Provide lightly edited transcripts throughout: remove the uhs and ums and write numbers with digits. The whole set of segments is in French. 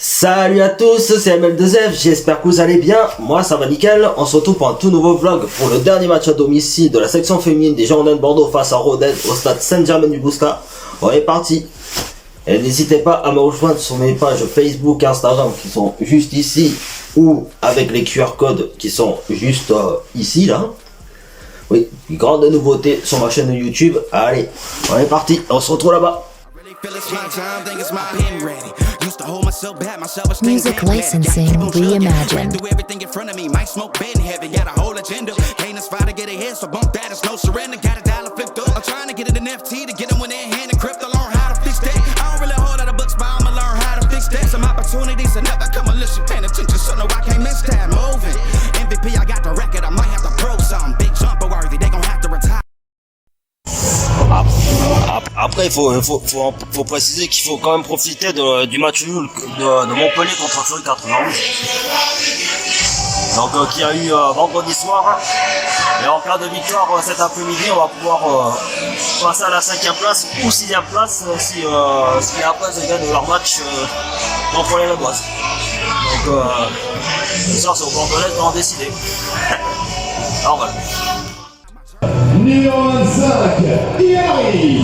Salut à tous, c'est ML2F, j'espère que vous allez bien, moi ça va nickel. On se retrouve pour un tout nouveau vlog pour le dernier match à domicile de la section féminine des Girondins de Bordeaux face à Rodez au stade Saint-Germain-du-Bouscat. On est parti. Et n'hésitez pas à me rejoindre sur mes pages Facebook et Instagram qui sont juste ici, ou avec les QR codes qui sont juste ici là. Oui, une grande nouveauté sur ma chaîne YouTube. Allez, on est parti, on se retrouve là-bas. Music licensing reimagined. Après, il faut préciser qu'il faut quand même profiter du match nul de Montpellier contre Fury 91. Donc, qui a eu vendredi soir. Et en cas de victoire cet après-midi, on va pouvoir passer à la 5e place ou 6e place si les Apres gagnent leur match contre les Redouas. Donc, ça, c'est au Bordelais d'en décider. Alors voilà. Numéro 25, Yari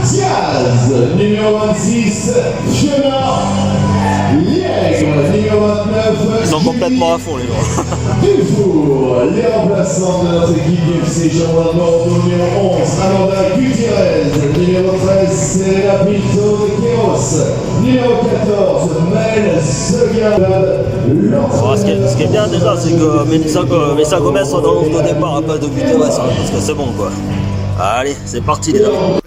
Diaz. Numéro 26, Fiona Liègre. Numéro 29, ils sont complètement à fond les gens. Dufour. Les remplaçants de notre équipe du FC Girondins de Bordeaux. Numéro 11, Amanda Gutiérrez. Numéro 13, Serena Pinto de Queiroz. Numéro 14, Mel Seguin. Ce qui est bien déjà, c'est que Mélissa Gomez soit dans l'once de départ à place de Gutiérrez, parce que c'est bon quoi. Allez, c'est parti les amis.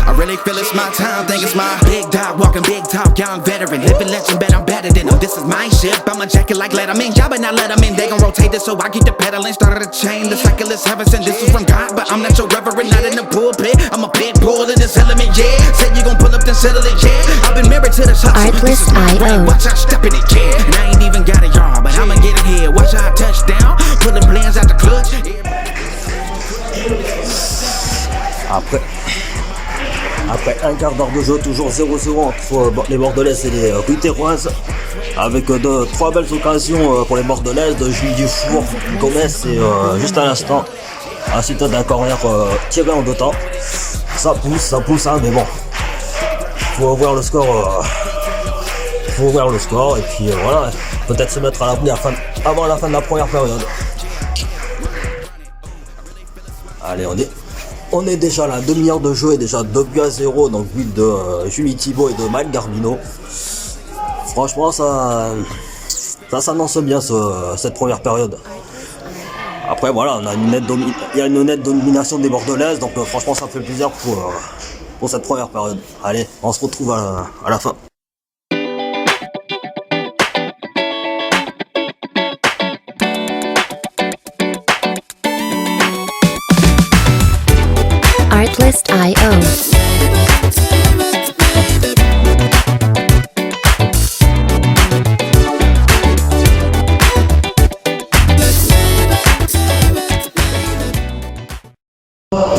I really feel it's my time, think it's my big dog, walking big talk, young veteran, living legend, bet I'm better than them. This is my ship, I'ma jack it like Letterman, y'all better not let them in, they gon' rotate this, so I keep the pedaling, started a chain, the cycle is heaven sent, this is from God, but I'm not your reverend, not in the pulpit, I'm a pit bull in this element, yeah, said you gon' pull up, then settle it, yeah, I've been married to the shop, so this is my brain, watch I step in it, yeah, and I ain't even got a yard, but I'ma get it here, watch I touch down, pulling plans out the clutch, Après un quart d'heure de jeu, toujours 0-0 entre les Bordelaises et les Guittéroises, avec trois belles occasions pour les Bordelaises de Jules Dufour, Gomez et juste à l'instant, à suite d'un corner tiré en deux temps. Ça pousse, hein, mais bon, faut ouvrir le score, et puis voilà, peut-être se mettre à l'abri avant la fin de la première période. Allez, on est déjà là, demi-heure de jeu et déjà 2-0, donc but de Julie Thibault et de Maëlle Garbino. Franchement, ça s'annonce bien cette première période. Après voilà, il y a une nette domination des Bordelaises, donc franchement ça fait plaisir pour cette première période. Allez, on se retrouve à la fin. Artlist.io.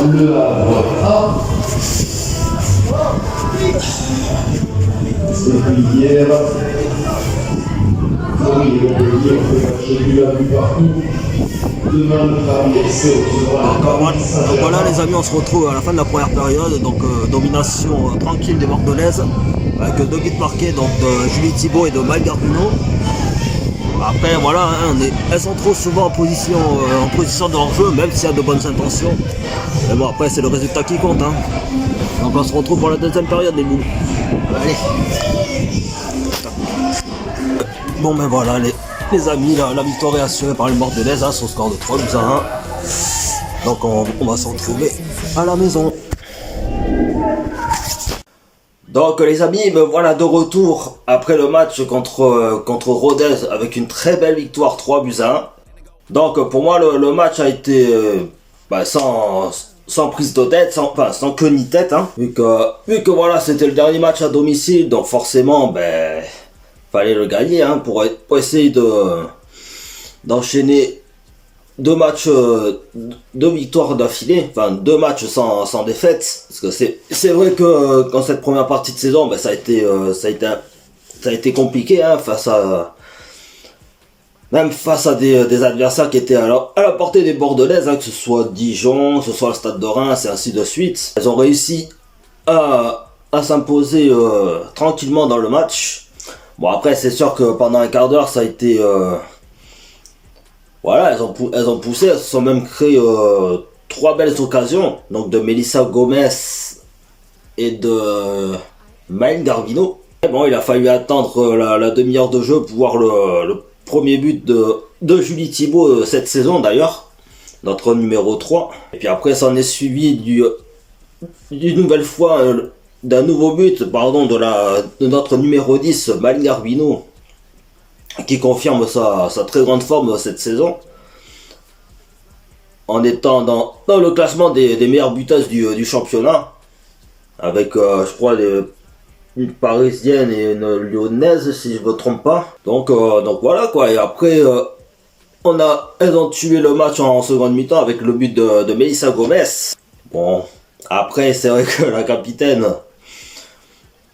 Le Havre 1. Et puis hier, oui, on peut dire que le match nul a vu partout. Demain, le Paris FC Donc voilà les amis, on se retrouve à la fin de la première période, donc domination tranquille des Bordelaises, avec 2 buts marqués donc de Julie Thibault et de Maëlle Garbino. Après voilà, hein, elles sont trop souvent en position de hors-jeu, même s'il y a de bonnes intentions. Mais bon, après c'est le résultat qui compte, hein. Donc on se retrouve pour la deuxième période les boules. Allez. Bon ben voilà les amis, la victoire est assurée par les Bordelaises, hein, sur score de 3-1. Donc on va se retrouver à la maison. Donc les amis, me voilà de retour après le match contre Rodez avec une très belle victoire 3-1. Donc pour moi le match a été sans prise de tête, sans queue ni tête, hein, vu que voilà c'était le dernier match à domicile, donc forcément fallait le gagner, hein, pour essayer d'enchaîner deux matchs, deux victoires d'affilée, enfin 2 matchs sans défaite. Parce que c'est vrai que dans cette première partie de saison, ben, ça a été compliqué, hein, face à des adversaires qui étaient à la portée des Bordelaises, hein, que ce soit Dijon, que ce soit le Stade de Reims et ainsi de suite. Elles ont réussi à s'imposer tranquillement dans le match. Bon, après c'est sûr que pendant un quart d'heure ça a été voilà, elles ont poussé, elles se sont même créé 3 belles occasions, donc de Melissa Gomez et de Maëlle Garvino. Et bon, il a fallu attendre la demi-heure de jeu pour voir le premier but de Julie Thibault cette saison d'ailleurs, notre numéro 3. Et puis après s'en est suivi d'une nouvelle fois d'un nouveau but, pardon, de notre numéro 10, Maëlle Garvino, qui confirme sa très grande forme cette saison, en étant dans le classement des meilleures buteuses du championnat, avec je crois une parisienne et une lyonnaise si je me trompe pas. Donc voilà quoi. Et après elles ont tué le match en seconde mi-temps avec le but de Melissa Gomez. Bon, après c'est vrai que la capitaine,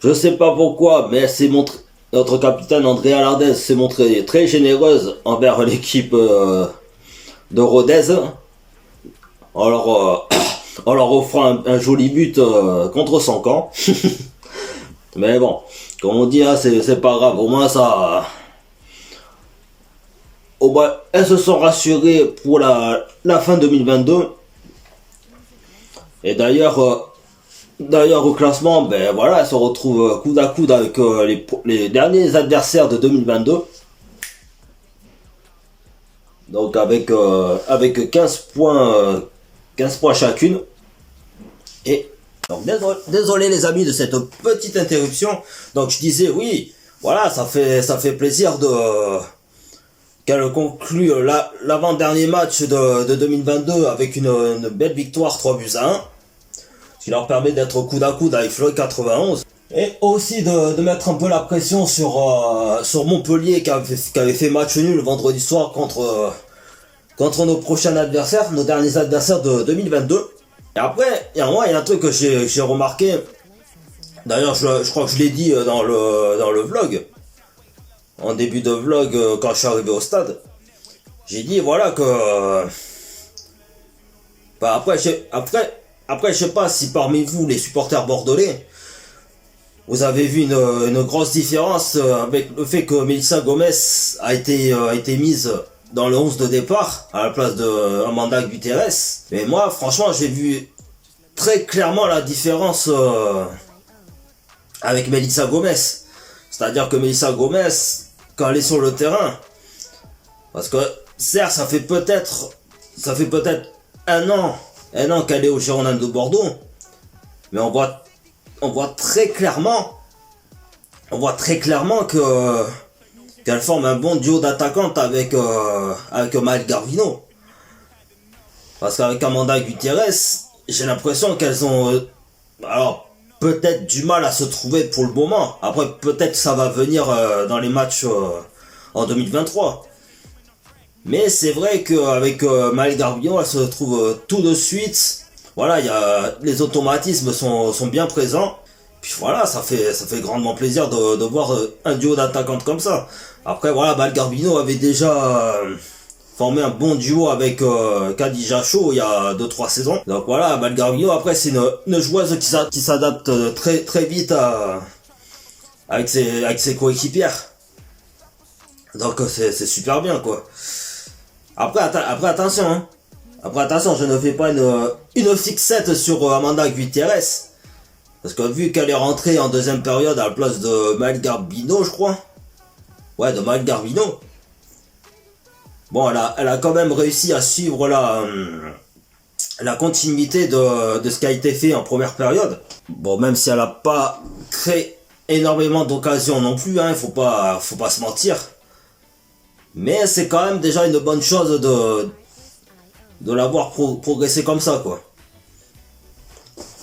je sais pas pourquoi, mais notre capitaine Andrea Lardès s'est montrée très généreuse envers l'équipe de Rodez, en leur offrant un joli but contre son camp. Mais bon, comme on dit, hein, c'est pas grave, au moins elles se sont rassurées pour la fin 2022. Et d'ailleurs au classement, ben voilà, elles se retrouvent coude à coude avec les derniers adversaires de 2022. Donc avec 15 points chacune. Et donc désolé les amis de cette petite interruption. Donc je disais oui, voilà, ça fait plaisir qu'elle conclue l'avant-dernier match de 2022 avec une belle victoire 3-1. Qui leur permet d'être coude à coude avec Floyd 91. Et aussi de mettre un peu la pression sur Montpellier qui avait fait match nul le vendredi soir contre nos prochains adversaires, nos derniers adversaires de 2022. Et après, il y a un truc que j'ai remarqué. D'ailleurs, je crois que je l'ai dit dans le vlog. En début de vlog, quand je suis arrivé au stade. J'ai dit, voilà, que... Bah, après, je sais pas si parmi vous, les supporters bordelais, vous avez vu une grosse différence avec le fait que Melissa Gomez a été mise dans le 11 de départ à la place de Amanda Gutierrez. Mais moi, franchement, j'ai vu très clairement la différence avec Melissa Gomez. C'est-à-dire que Melissa Gomez, quand elle est sur le terrain, parce que certes, ça fait peut-être un an qu'elle est au Girondins de Bordeaux, mais on voit très clairement qu'elle forme un bon duo d'attaquantes avec Maëlle Garvino. Parce qu'avec Amanda Gutierrez, j'ai l'impression qu'elles ont alors peut-être du mal à se trouver pour le moment. Après peut-être ça va venir dans les matchs en 2023. Mais c'est vrai qu'avec Maëlle Garvino, elle se trouve tout de suite. Voilà, les automatismes sont bien présents. Puis voilà, ça fait grandement plaisir de voir un duo d'attaquantes comme ça. Après voilà, Maëlle Garvino avait déjà formé un bon duo avec Khadija Chaud il y a 2-3 saisons. Donc voilà, Maëlle Garvino, après c'est une joueuse qui s'adapte très très vite avec ses coéquipières. Donc c'est super bien quoi. Après attention, hein. Après attention, je ne fais pas une fixette sur Amanda Gutierrez. Parce que vu qu'elle est rentrée en deuxième période à la place de Maëlle Garvino, je crois. Ouais, de Maëlle Garvino. Bon, elle a quand même réussi à suivre la continuité de ce qui a été fait en première période. Bon, même si elle n'a pas créé énormément d'occasions non plus, hein, faut pas se mentir. Mais c'est quand même déjà une bonne chose de l'avoir progressé comme ça, quoi.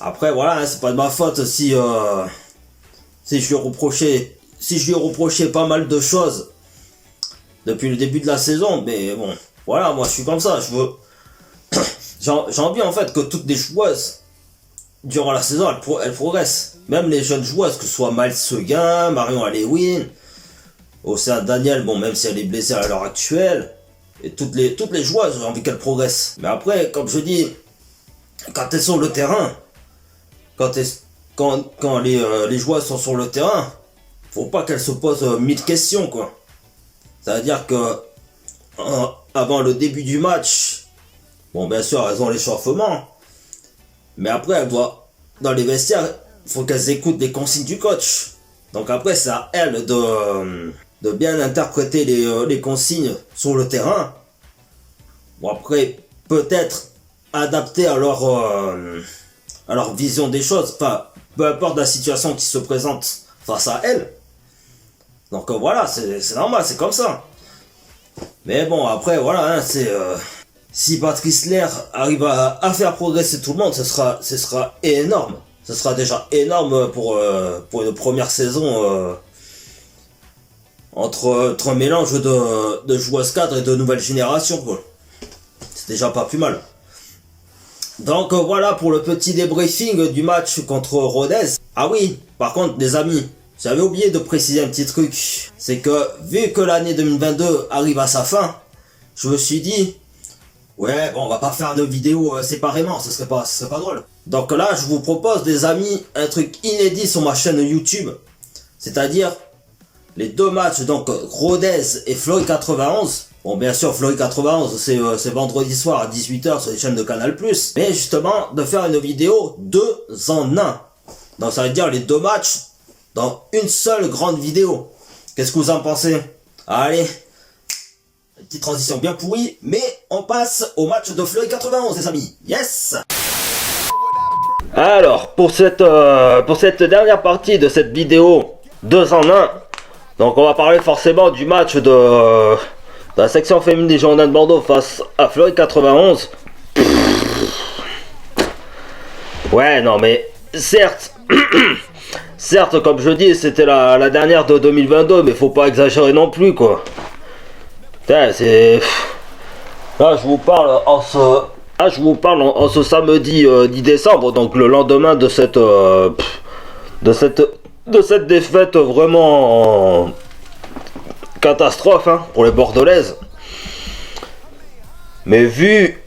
Après, voilà, hein, c'est pas de ma faute si je lui ai reproché pas mal de choses depuis le début de la saison, mais bon, Voilà, moi je suis comme ça, je veux... J'ai envie en fait que toutes les joueuses, durant la saison, elles progressent. Même les jeunes joueuses, que ce soit Miles Seguin, Marion Alewin, Océane Daniel, bon même si elle est blessée à l'heure actuelle, et toutes les joueuses, j'ai envie qu'elles progressent. Mais après, comme je dis, quand elles sont sur le terrain, quand les joueuses sont sur le terrain, faut pas qu'elles se posent 1000 questions, quoi. C'est-à-dire que avant le début du match, bon bien sûr elles ont l'échauffement, mais après elles doivent, dans les vestiaires, il faut qu'elles écoutent les consignes du coach. Donc après c'est à elles de bien interpréter les consignes sur le terrain. Bon après peut-être adapter à leur vision des choses, enfin peu importe la situation qui se présente face à elles. Donc voilà, c'est normal, c'est comme ça. Mais bon, après, voilà, hein, si Patrice Lair arrive à faire progresser tout le monde, ce sera énorme. Ce sera déjà énorme pour une première saison entre un mélange de joueuses cadres et de nouvelle génération, quoi. C'est déjà pas plus mal. Donc voilà pour le petit débriefing du match contre Rodez. Ah oui, par contre, les amis, j'avais oublié de préciser un petit truc. C'est que, vu que l'année 2022 arrive à sa fin, je me suis dit, ouais, bon, on va pas faire de vidéos séparément, ce serait pas drôle. Donc là, je vous propose, les amis, un truc inédit sur ma chaîne YouTube. C'est-à-dire, les deux matchs, donc, Rodez et Fleury 91. Bon, bien sûr, Fleury 91, c'est vendredi soir à 18h sur les chaînes de Canal+. Mais justement, de faire une vidéo 2 en 1. Donc ça veut dire les deux matchs dans une seule grande vidéo. Qu'est-ce que vous en pensez? Allez, une petite transition bien pourrie, mais on passe au match de Fleury 91, les amis. Yes! Alors, pour cette dernière partie de cette vidéo 2 en 1, donc on va parler forcément du match de la section féminine des Girondins de Bordeaux face à Fleury 91. Ouais, non mais, certes... Certes, comme je dis, c'était la dernière de 2022, mais faut pas exagérer non plus, quoi. Putain, c'est... Là, je vous parle en ce samedi 10 décembre, donc le lendemain de cette défaite vraiment catastrophe, hein, pour les Bordelaises. Mais vu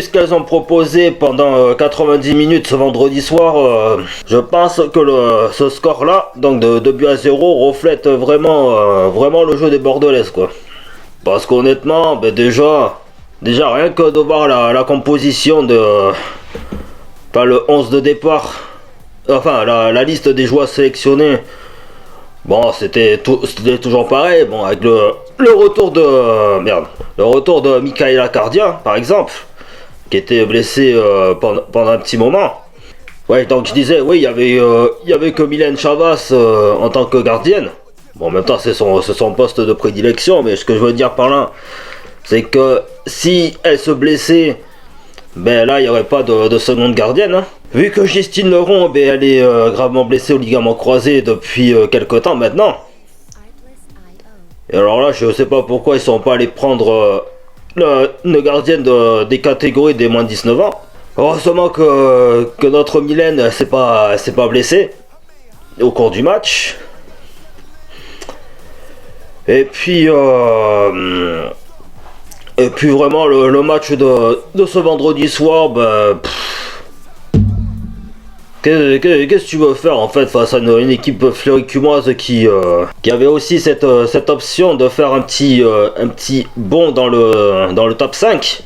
ce qu'elles ont proposé pendant 90 minutes ce vendredi soir, je pense que ce score-là, donc de 2-0, reflète vraiment le jeu des Bordelaises, quoi. Parce qu'honnêtement, ben déjà rien que de voir la composition le 11 de départ, enfin la liste des joueurs sélectionnés, bon c'était toujours pareil, bon avec le retour de Michaela Cardia par exemple, qui était blessé pendant un petit moment. Ouais, donc je disais, oui, il y avait que Mylène Chavas en tant que gardienne. Bon, en même temps, c'est son poste de prédilection, mais ce que je veux dire par là, c'est que si elle se blessait, ben là, il n'y aurait pas de seconde gardienne, hein. Vu que Justine Leron, ben, elle est gravement blessée au ligament croisé depuis quelques temps maintenant. Et alors là, je sais pas pourquoi ils sont pas allés prendre une gardienne des catégories des moins de 19 ans. Heureusement que notre Mylène s'est pas blessée au cours du match. Et puis vraiment le match de ce vendredi soir, ben, qu'est-ce que tu veux faire en fait face à une équipe fleury-cumoise qui avait aussi cette option de faire un petit bond dans le top 5.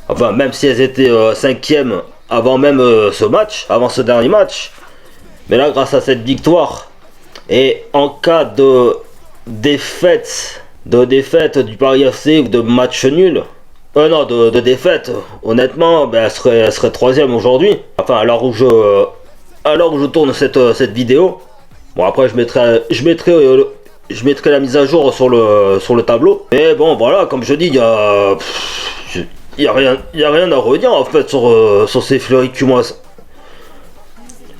Enfin, même si elles étaient 5e avant même avant ce dernier match. Mais là, grâce à cette victoire, et en cas de défaite du Paris FC ou de match nul, de défaite, honnêtement, ben, elle serait 3e aujourd'hui. Enfin, à l'heure où je tourne cette vidéo. Bon, après, je mettrai la mise à jour sur le tableau. Mais bon, voilà, comme je dis, il y a rien à redire en fait sur ces fleury-cumoises.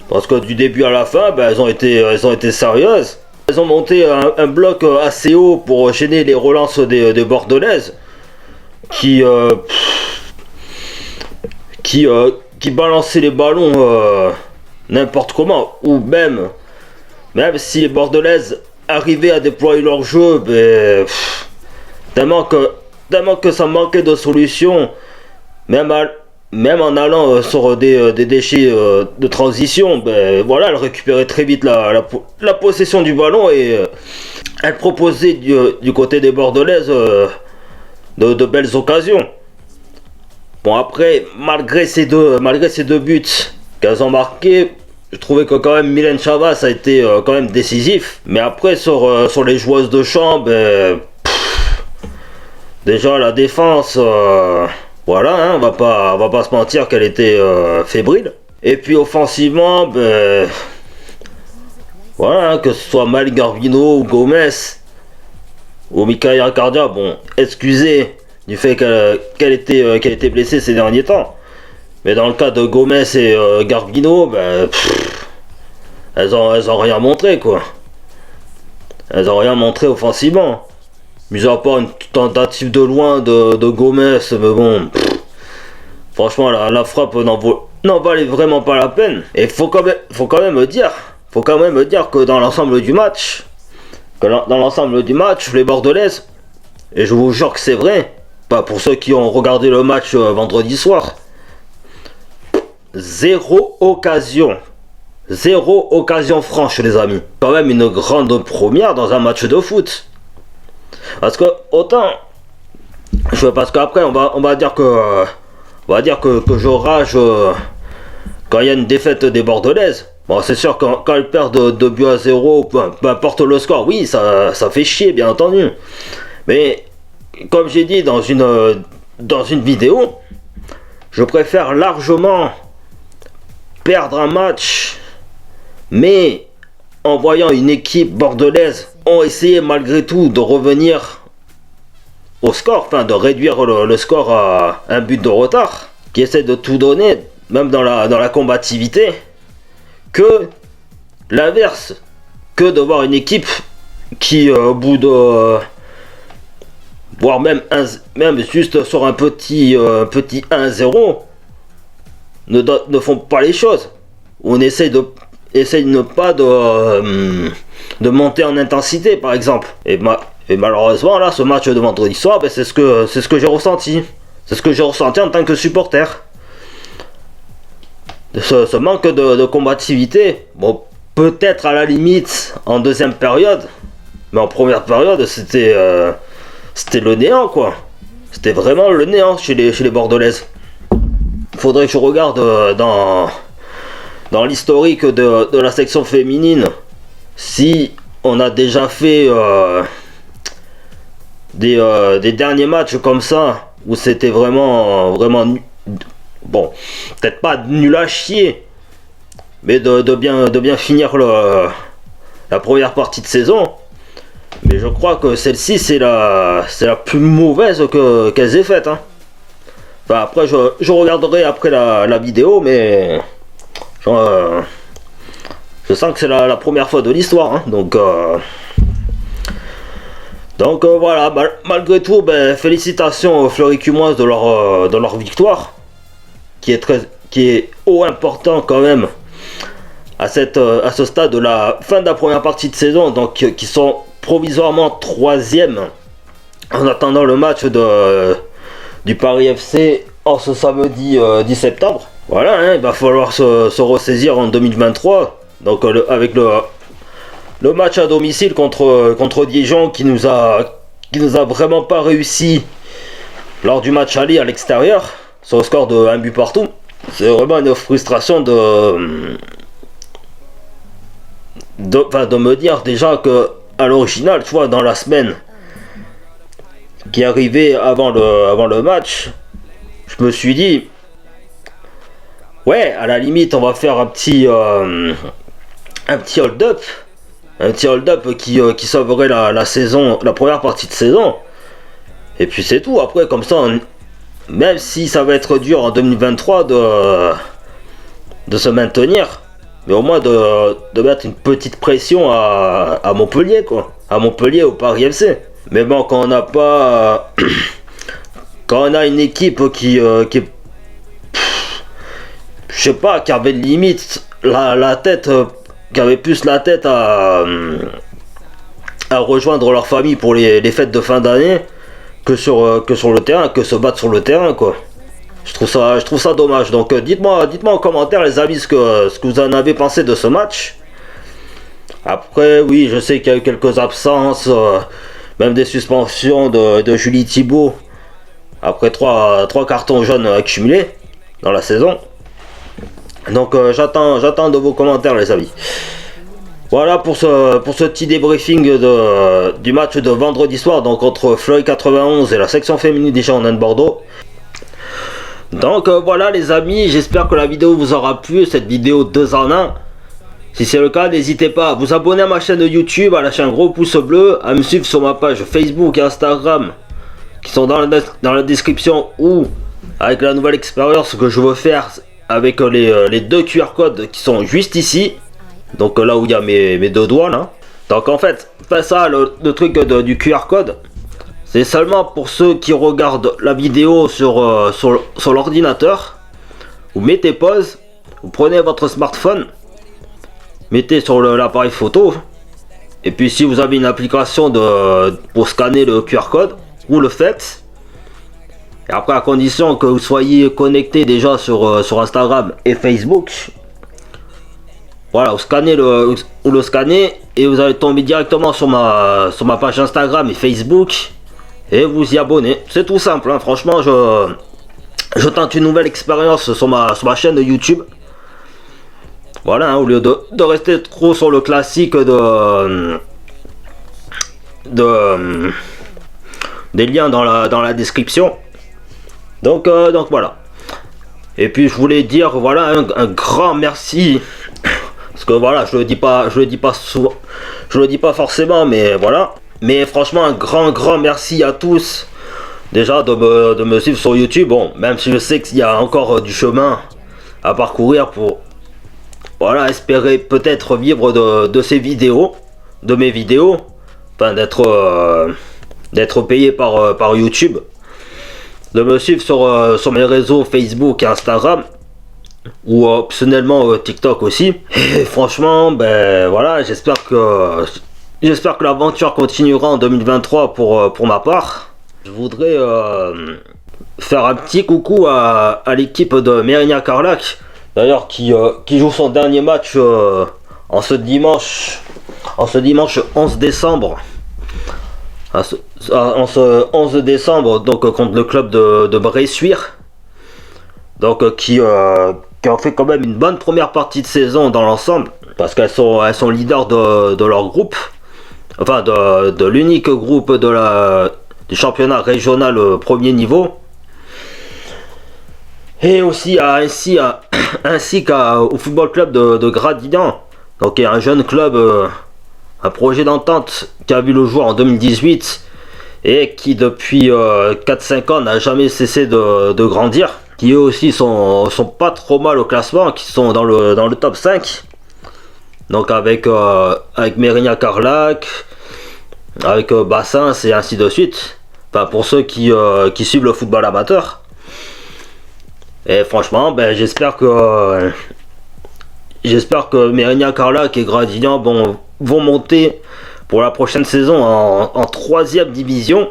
Parce que du début à la fin, ben, elles ont été sérieuses. Elles ont monté un bloc assez haut pour gêner les relances des Bordelaises qui balançaient les ballons n'importe comment, ou même si les Bordelaises arrivaient à déployer leur jeu, tellement que ça manquait de solutions, même en allant sur des déchets de transition, elles récupéraient très vite la possession du ballon et elles proposaient du côté des Bordelaises de belles occasions. Bon, après, malgré ces deux buts qu'elles ont marqués, je trouvais que quand même Mylène Chavas a été quand même décisif. Mais après, sur les joueuses de champ, déjà la défense, voilà, hein, on va pas se mentir qu'elle était fébrile. Et puis offensivement, voilà, hein, que ce soit Mal Garvino ou Gomez ou Micaela Cardia, bon, excusez du fait qu'elle était blessée ces derniers temps. Mais dans le cas de Gomez et Garvino, elles ont rien montré, quoi. Elles ont rien montré offensivement. Mis à part une tentative de loin de Gomez, mais bon, franchement la frappe n'en valait vraiment pas la peine. Et faut quand même me dire que dans l'ensemble du match, les Bordelaises, et je vous jure que c'est vrai, pas pour ceux qui ont regardé le match vendredi soir, zéro occasion franche, les amis. Quand même une grande première dans un match de foot. Parce que parce qu'après on va dire que je rage quand il y a une défaite des Bordelaises. Bon, c'est sûr quand elles perdent 2 buts à 0, peu importe le score, oui, ça fait chier, bien entendu. Mais comme j'ai dit dans une vidéo, je préfère largement perdre un match, mais en voyant une équipe bordelaise ont essayé malgré tout de revenir au score, enfin de réduire le score à un but de retard, qui essaie de tout donner, même dans la combativité, que l'inverse, que de voir une équipe qui au bout de voire même juste sur un petit 1-0 ne font pas les choses. On essaye de pas de monter en intensité, par exemple. Et malheureusement là, ce match de vendredi soir, c'est ce que j'ai ressenti. C'est ce que j'ai ressenti en tant que supporter. Ce manque de combativité. Bon, peut-être à la limite en deuxième période, mais en première période c'était le néant, quoi. C'était vraiment le néant chez les Bordelaises. Faudrait que je regarde dans l'historique de la section féminine si on a déjà fait des derniers matchs comme ça où c'était vraiment bon, peut-être pas nul à chier, mais de bien finir la première partie de saison. Mais je crois que celle-ci c'est la plus mauvaise qu'elles aient faite, hein. Enfin, après je regarderai après la vidéo, mais je sens que c'est la première fois de l'histoire, hein. Donc voilà, malgré tout, félicitations aux Fleury-Cumoises de leur victoire, qui est haut important quand même à ce stade de la fin de la première partie de saison, donc qui sont provisoirement 3e en attendant le match du Paris FC en ce samedi 10 septembre. Voilà, hein, il va falloir se ressaisir en 2023, donc avec le match à domicile contre Dijon qui nous a vraiment pas réussi lors du match aller à l'extérieur sur le score de 1 but partout. C'est vraiment une frustration de me dire déjà que à l'original, tu vois, dans la semaine qui arrivait avant le match, je me suis dit ouais, à la limite on va faire un petit hold-up, qui sauverait la saison, la première partie de saison, et puis c'est tout. Après, comme ça, même si ça va être dur en 2023 de se maintenir, mais au moins de mettre une petite pression à Montpellier, quoi. À Montpellier, au Paris FC. Mais bon, quand on n'a pas... quand on a une équipe qui est... je sais pas, qui avait limite la tête... qui avait plus la tête à rejoindre leur famille pour les fêtes de fin d'année que sur le terrain, que se battre sur le terrain, quoi. Je trouve ça dommage. Donc dites-moi en commentaire, les amis, ce que vous en avez pensé de ce match. Après, oui, je sais qu'il y a eu quelques absences, même des suspensions de Julie Thibault après 3 cartons jaunes accumulés dans la saison. Donc j'attends de vos commentaires, les amis. Voilà pour ce petit débriefing du match de vendredi soir, donc entre Fleury 91 et la section féminine des Girondins de Bordeaux. Donc voilà les amis, j'espère que la vidéo vous aura plu, cette vidéo 2 en 1. Si c'est le cas, n'hésitez pas à vous abonner à ma chaîne YouTube, à lâcher un gros pouce bleu, à me suivre sur ma page Facebook et Instagram qui sont dans la description, ou avec la nouvelle expérience que je veux faire avec les 2 QR codes qui sont juste ici. Donc là où il y a mes 2 doigts là. Donc en fait, ça, le truc du QR code, c'est seulement pour ceux qui regardent la vidéo sur l'ordinateur. Vous mettez pause, vous prenez votre smartphone, mettez sur l'appareil photo, et puis si vous avez une application pour scanner le QR code, vous le faites. Et après, à condition que vous soyez connecté déjà sur Instagram et Facebook, voilà, vous le scannez et vous allez tomber directement sur ma page Instagram et Facebook et vous y abonnez. C'est tout simple, hein. Franchement, je tente une nouvelle expérience sur ma chaîne YouTube. Voilà, hein, au lieu de rester trop sur le classique des liens dans la description. Donc voilà. Et puis je voulais dire, voilà, un grand merci. Parce que voilà, je le dis pas souvent, je le dis pas forcément, mais voilà. Mais franchement, un grand merci à tous. Déjà de me suivre sur YouTube. Bon, même si je sais qu'il y a encore du chemin à parcourir pour, voilà, espérer peut-être vivre de ces vidéos, de mes vidéos, enfin d'être payé par YouTube. De me suivre sur mes réseaux Facebook et Instagram, ou optionnellement TikTok aussi. Et franchement, ben voilà, j'espère que l'aventure continuera en 2023 pour ma part. Je voudrais faire un petit coucou à l'équipe de Mérignac-Carlac, d'ailleurs qui joue son dernier match en ce dimanche 11 décembre. En ce 11 décembre, donc contre le club de Bressuire, donc qui ont fait quand même une bonne première partie de saison dans l'ensemble, parce qu'elles sont leaders de leur groupe, enfin de l'unique groupe du championnat régional premier niveau, et aussi ainsi qu'au football club de Gradignan, donc un jeune club, un projet d'entente qui a vu le jour en 2018 et qui depuis 4-5 ans n'a jamais cessé de grandir, qui eux aussi sont pas trop mal au classement, qui sont dans le top 5, donc avec Mérignac-Carlac, avec Bassins et ainsi de suite, enfin pour ceux qui suivent le football amateur. Et franchement, ben, j'espère que Mérignac-Carlac et Gradignan vont monter pour la prochaine saison en 3e division,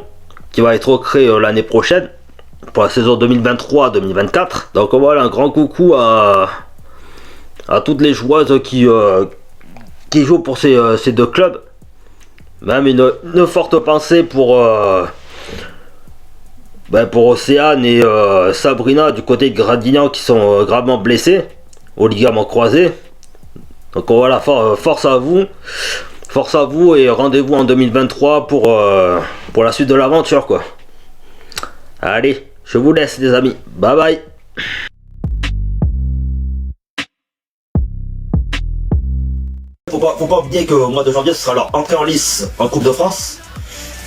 qui va être créée l'année prochaine pour la saison 2023-2024. Donc voilà, un grand coucou à toutes les joueuses qui jouent pour ces 2 clubs. Même une forte pensée pour Océane et Sabrina du côté de Gradignan, qui sont gravement blessés au ligament croisé. Donc voilà, force à vous et rendez-vous en 2023 pour la suite de l'aventure, quoi. Allez, je vous laisse les amis, bye bye. Faut pas oublier que au mois de janvier ce sera leur entrée en lice en Coupe de France,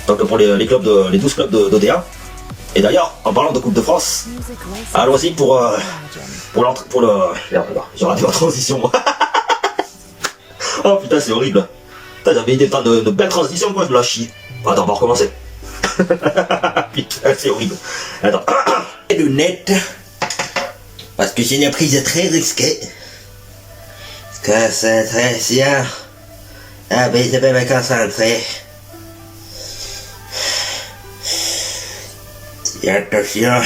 donc pour les 12 clubs d'ODA. Et d'ailleurs, en parlant de Coupe de France, allons-y pour l'entrée, j'ai raté ma transition. Oh putain, c'est horrible. Putain, j'avais été temps de belles transitions, quoi, je la chie. Attends, on va recommencer. Putain, c'est horrible. Attends. Les lunettes. Parce que j'ai une prise très risquée. Parce que c'est très bien. Ah ben, je vais me concentrer. Et attention.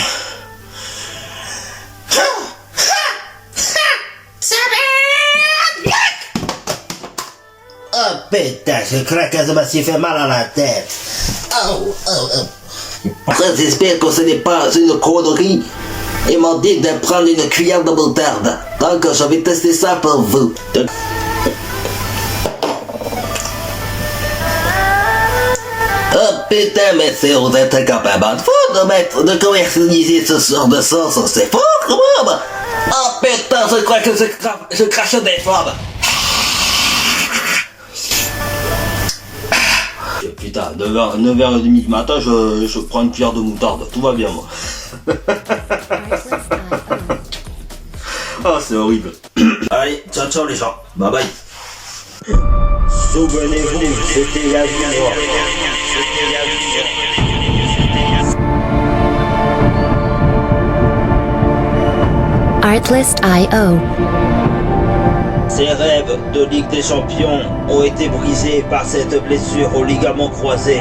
Oh putain, je crois que je me suis fait mal à la tête. Oh, oh, oh. J'espère que ce n'est pas une connerie. Ils m'ont dit de prendre une cuillère de moutarde. Donc je vais tester ça pour vous. Oh putain, mais c'est vous êtes capable de commercialiser ce genre de sauce, c'est fou quand même. Oh putain, je crois que je crache des flammes. Putain, 9h30 du matin, je prends une cuillère de moutarde, tout va bien moi. Oh, c'est horrible. Allez, ciao ciao les gens, bye bye. Souvenez-vous, c'était la vie. Artlist.io. Ses rêves de Ligue des Champions ont été brisés par cette blessure au ligament croisé.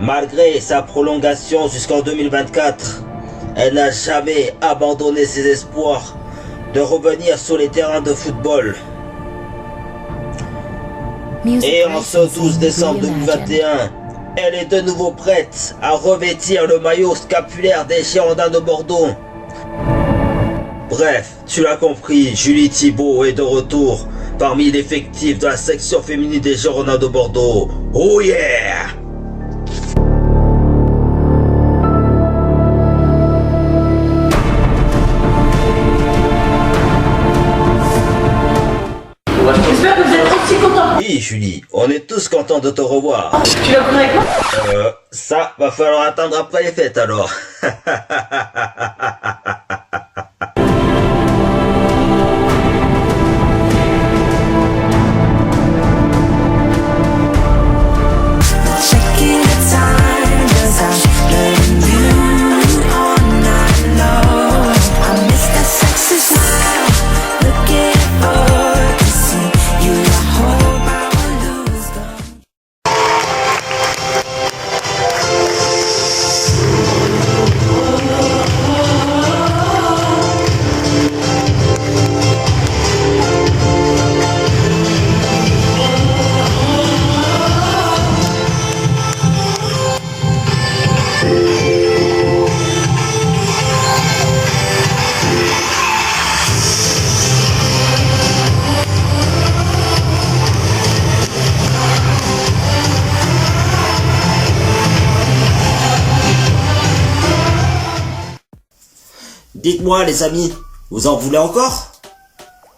Malgré sa prolongation jusqu'en 2024, elle n'a jamais abandonné ses espoirs de revenir sur les terrains de football. Et en ce 12 décembre 2021, elle est de nouveau prête à revêtir le maillot scapulaire des Girondins de Bordeaux. Bref, tu l'as compris, Julie Thibaud est de retour parmi l'effectif de la section féminine des Girondins de Bordeaux. Oh yeah! J'espère que vous êtes aussi content. Oui, Julie, on est tous contents de te revoir. Tu vas courir avec moi? Ça, va falloir attendre après les fêtes alors. Dites-moi les amis, vous en voulez encore?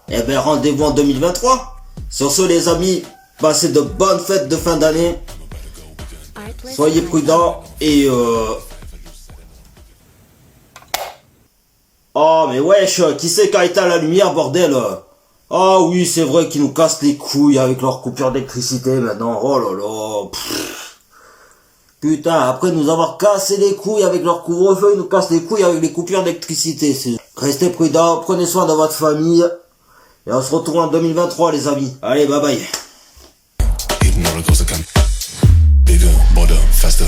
Eh ben rendez-vous en 2023. Sur ce les amis, passez de bonnes fêtes de fin d'année. Soyez prudents et Oh mais wesh, qui c'est qui a éteint la lumière bordel? Ah oui c'est vrai qu'ils nous cassent les couilles avec leur coupure d'électricité maintenant. Oh là là. Putain, après nous avoir cassé les couilles avec leur couvre-feu, ils nous cassent les couilles avec les coupures d'électricité. Restez prudents, prenez soin de votre famille. Et on se retrouve en 2023 les amis. Allez, bye bye. Hidden roller coaster come bigger, bolder, faster.